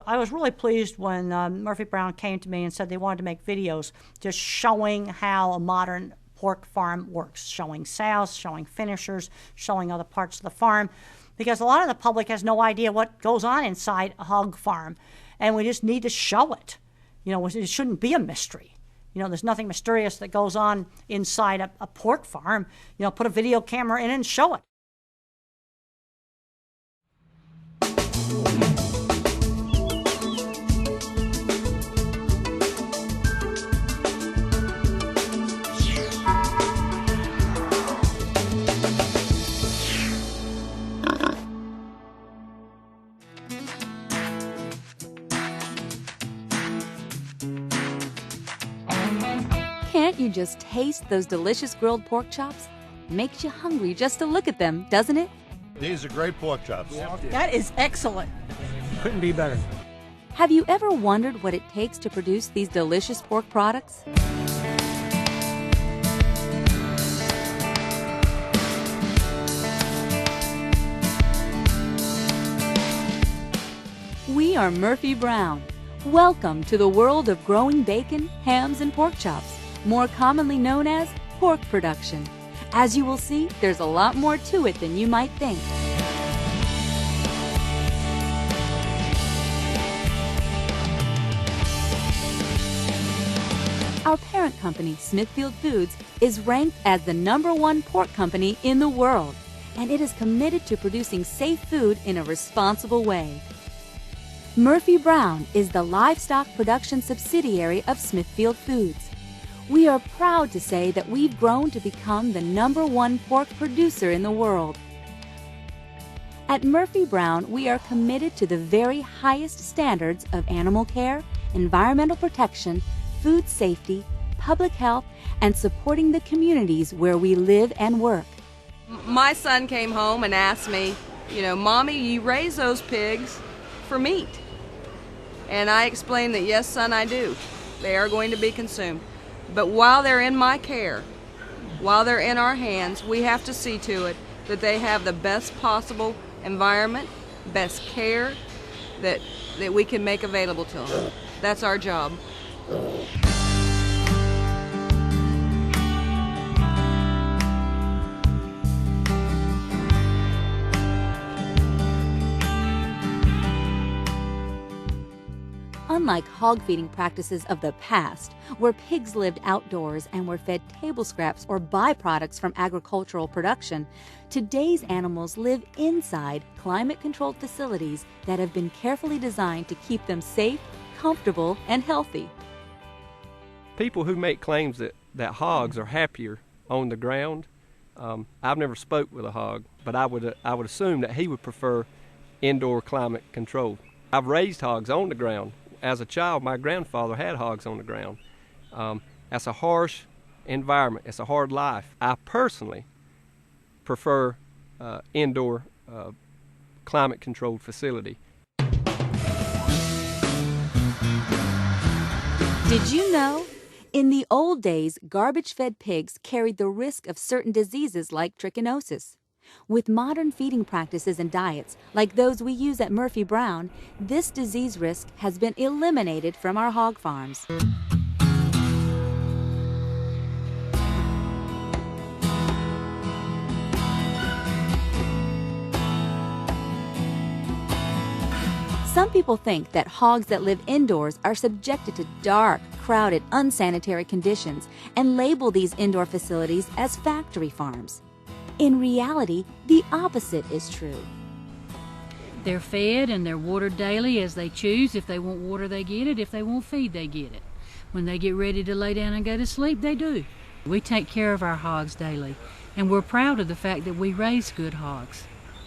I was really pleased when Murphy Brown came to me and said they wanted to make videos just showing how a modern pork farm works, showing sows, showing finishers, showing other parts of the farm, because a lot of the public has no idea what goes on inside a hog farm, and we just need to show it. You know, it shouldn't be a mystery. You know, there's nothing mysterious that goes on inside a pork farm. You know, put a video camera in and show it. Can't you just taste those delicious grilled pork chops? Makes you hungry just to look at them, doesn't it? These are great pork chops. That is excellent. Couldn't be better. Have you ever wondered what it takes to produce these delicious pork products? We are Murphy Brown. Welcome to the world of growing bacon, hams, and pork chops, more commonly known as pork production. As you will see, there's a lot more to it than you might think. Our parent company, Smithfield Foods, is ranked as the #1 pork company in the world, and it is committed to producing safe food in a responsible way. Murphy Brown is the livestock production subsidiary of Smithfield Foods. We are proud to say that we've grown to become the #1 pork producer in the world. At Murphy Brown, we are committed to the very highest standards of animal care, environmental protection, food safety, public health, and supporting the communities where we live and work. My son came home and asked me, Mommy, you raise those pigs for meat? And I explained that, yes, son, I do. They are going to be consumed. But while they're in my care, while they're in our hands, we have to see to it that they have the best possible environment, best care that we can make available to them. That's our job. Unlike hog feeding practices of the past, where pigs lived outdoors and were fed table scraps or byproducts from agricultural production, today's animals live inside climate-controlled facilities that have been carefully designed to keep them safe, comfortable, and healthy. People who make claims that hogs are happier on the ground, I've never spoke with a hog, but I would assume that he would prefer indoor climate control. I've raised hogs on the ground. As a child, my grandfather had hogs on the ground. That's a harsh environment. It's a hard life. I personally prefer indoor climate-controlled facility. Did you know? In the old days, garbage-fed pigs carried the risk of certain diseases like trichinosis. With modern feeding practices and diets, like those we use at Murphy Brown, this disease risk has been eliminated from our hog farms. Some people think that hogs that live indoors are subjected to dark, crowded, unsanitary conditions and label these indoor facilities as factory farms. In reality, the opposite is true. They're fed and they're watered daily as they choose. If they want water, they get it. If they want feed, they get it. When they get ready to lay down and go to sleep, they do. We take care of our hogs daily, and we're proud of the fact that we raise good hogs.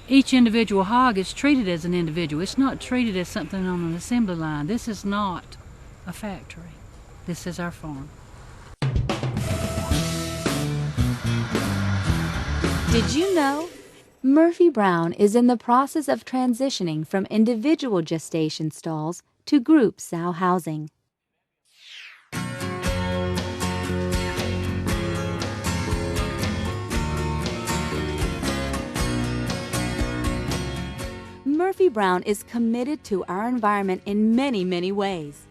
Each individual hog is treated as an individual. It's not treated as something on an assembly line. This is not a factory. This is our farm. Did you know? Murphy Brown is in the process of transitioning from individual gestation stalls to group sow housing. Murphy Brown is committed to our environment in many, many ways.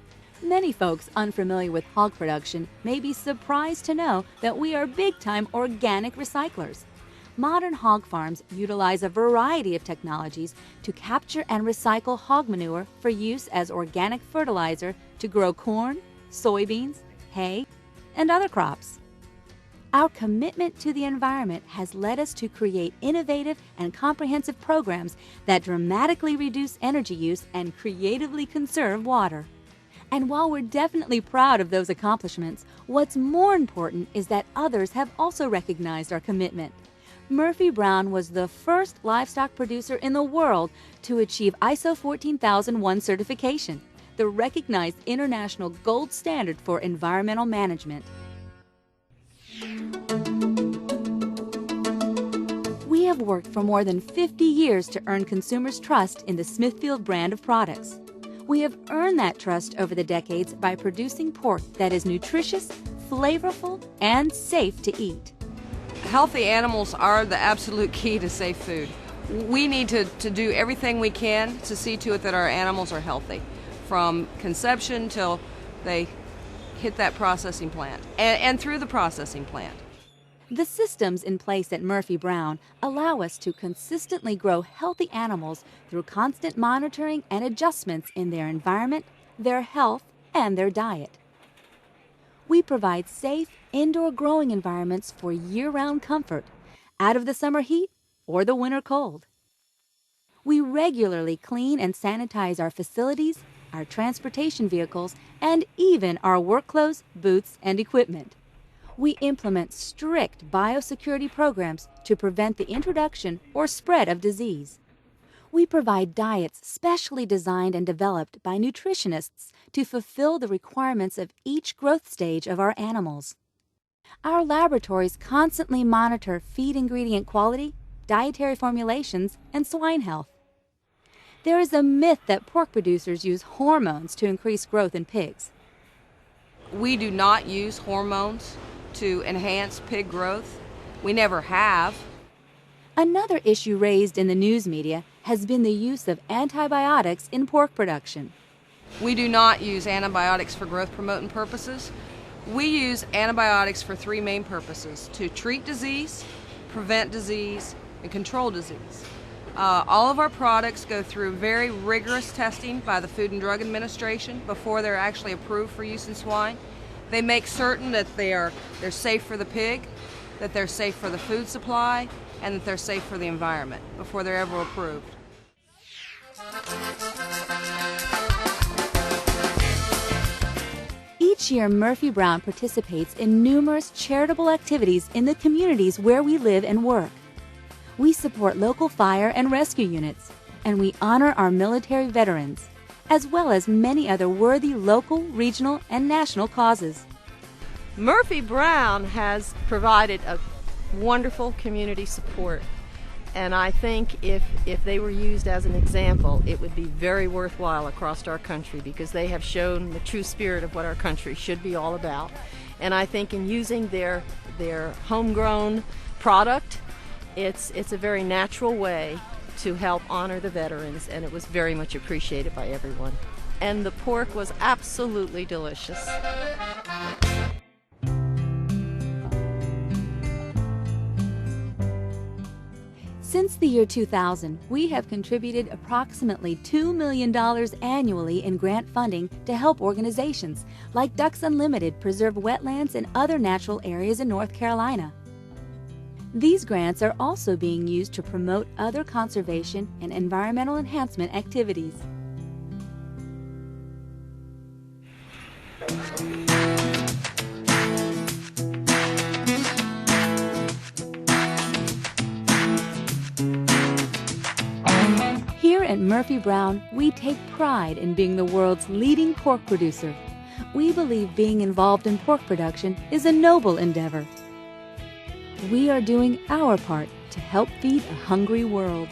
Many folks unfamiliar with hog production may be surprised to know that we are big-time organic recyclers. Modern hog farms utilize a variety of technologies to capture and recycle hog manure for use as organic fertilizer to grow corn, soybeans, hay, and other crops. Our commitment to the environment has led us to create innovative and comprehensive programs that dramatically reduce energy use and creatively conserve water. And while we're definitely proud of those accomplishments, what's more important is that others have also recognized our commitment. Murphy Brown was the first livestock producer in the world to achieve ISO 14001 certification, the recognized international gold standard for environmental management. We have worked for more than 50 years to earn consumers' trust in the Smithfield brand of products. We have earned that trust over the decades by producing pork that is nutritious, flavorful, and safe to eat. Healthy animals are the absolute key to safe food. We need to do everything we can to see to it that our animals are healthy, from conception till they hit that processing plant and through the processing plant. The systems in place at Murphy Brown allow us to consistently grow healthy animals through constant monitoring and adjustments in their environment, their health, and their diet. We provide safe indoor growing environments for year-round comfort, out of the summer heat or the winter cold. We regularly clean and sanitize our facilities, our transportation vehicles, and even our work clothes, boots, and equipment. We implement strict biosecurity programs to prevent the introduction or spread of disease. We provide diets specially designed and developed by nutritionists to fulfill the requirements of each growth stage of our animals. Our laboratories constantly monitor feed ingredient quality, dietary formulations, and swine health. There is a myth that pork producers use hormones to increase growth in pigs. We do not use hormones to enhance pig growth. We never have. Another issue raised in the news media has been the use of antibiotics in pork production. We do not use antibiotics for growth promoting purposes. We use antibiotics for three main purposes: to treat disease, prevent disease, and control disease. All of our products go through very rigorous testing by the Food and Drug Administration before they're actually approved for use in swine. They make certain that they're safe for the pig, that they're safe for the food supply, and that they're safe for the environment before they're ever approved. Each year, Murphy Brown participates in numerous charitable activities in the communities where we live and work. We support local fire and rescue units, and we honor our military veterans, as well as many other worthy local, regional, and national causes. Murphy Brown has provided a wonderful community support, and I think if they were used as an example, it would be very worthwhile across our country, because they have shown the true spirit of what our country should be all about. And I think in using their homegrown product, it's a very natural way to help honor the veterans, and it was very much appreciated by everyone. And the pork was absolutely delicious. Since the year 2000, we have contributed approximately $2 million annually in grant funding to help organizations like Ducks Unlimited preserve wetlands and other natural areas in North Carolina. These grants are also being used to promote other conservation and environmental enhancement activities. Here at Murphy Brown, we take pride in being the world's leading pork producer. We believe being involved in pork production is a noble endeavor. We are doing our part to help feed a hungry world.